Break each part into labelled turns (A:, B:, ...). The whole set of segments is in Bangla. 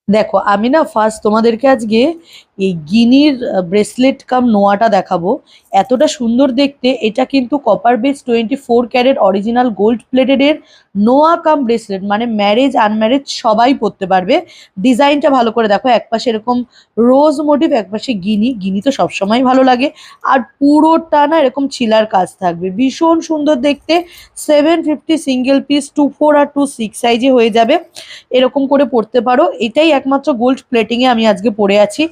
A: দেখো আমি না ফার্স্ট তোমাদেরকে আজকে এই গিনির ব্রেসলেট কাম নোয়াটা দেখাবো। এতটা সুন্দর দেখতে, এটা কিন্তু copper base 24 carat original gold plated এর নোয়া কাম ব্রেসলেট, মানে ম্যারেজ আনম্যারেজ সবাই পরতে পারবে। ডিজাইনটা ভালো করে দেখো, একপাশে এরকম রোজ মোটিভ, একপাশে গিনি, গিনি তো সবসময় ভালো লাগে। আর পুরোটা না এরকম ছিলার কাজ থাকবে, ভীষণ সুন্দর দেখতে। 750 সিঙ্গেল পিস 2/4 আর 2/6 সাইজে হয়ে যাবে, এরকম করে পড়তে পারো। এটাই একমাত্র গোল্ড প্লেটিং এ আমি আজকে পরে আছি।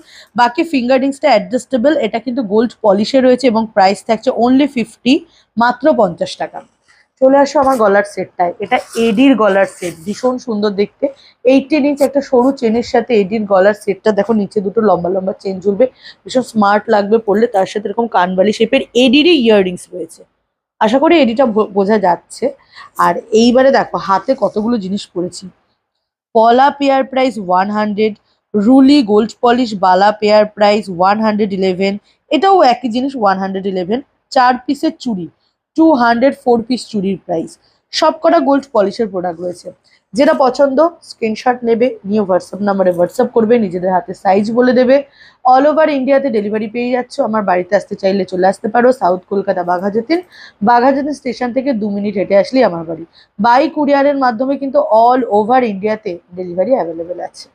A: বাকি ফিঙ্গারিংসটা অ্যাডজাস্টেবল, এটা কিন্তু গোল্ড পলিশে রয়েছে এবং প্রাইস থাকছে অনলি 50, মাত্র 50 টাকা। চলে আসো আমার গলার সেটটায়, এটা এডির গলার সেট, ভীষণ সুন্দর দেখতে। 18 ইঞ্চ একটা সরু চেনের সাথে এডির গলার সেটটা দেখো, নিচে দুটো লম্বা লম্বা চেন ঝুলবে, ভীষণ স্মার্ট লাগবে পরলে। তার সাথে এরকম কানবালি শেপের এডিরই ইয়াররিংস রয়েছে, আশা করি এডিটা বোঝা যাচ্ছে। আর এইবারে দেখো হাতে কতগুলো জিনিস পরেছি। পলা pair price 100, Rulli gold polish বালা পেয়ার প্রাইস 111, এটাও একই জিনিস 111। 4 পিসের চুড়ি 200, 4 পিস চুড়ির প্রাইস। সব কটা গোল্ড পলিশের প্রোডাক্ট রয়েছে। যেটা পছন্দ স্ক্রিনশট নেবে, নিয়ে হোয়াটসঅ্যাপ নাম্বারে হোয়াটসঅ্যাপ করবে, নিজেদের হাতে সাইজ বলে দেবে। অল ওভার ইন্ডিয়াতে ডেলিভারি পেয়ে যাচ্ছ। আমার বাড়িতে আসতে চাইলে চলে আসতে পারো, সাউথ কলকাতা বাঘাযতীন। বাঘাযতীন স্টেশন থেকে 2 মিনিট হেঁটে আসলেই আমার বাড়ি। বাই কুরিয়ারের মাধ্যমে কিন্তু অল ওভার ইন্ডিয়াতে ডেলিভারি অ্যাভেলেবেল আছে।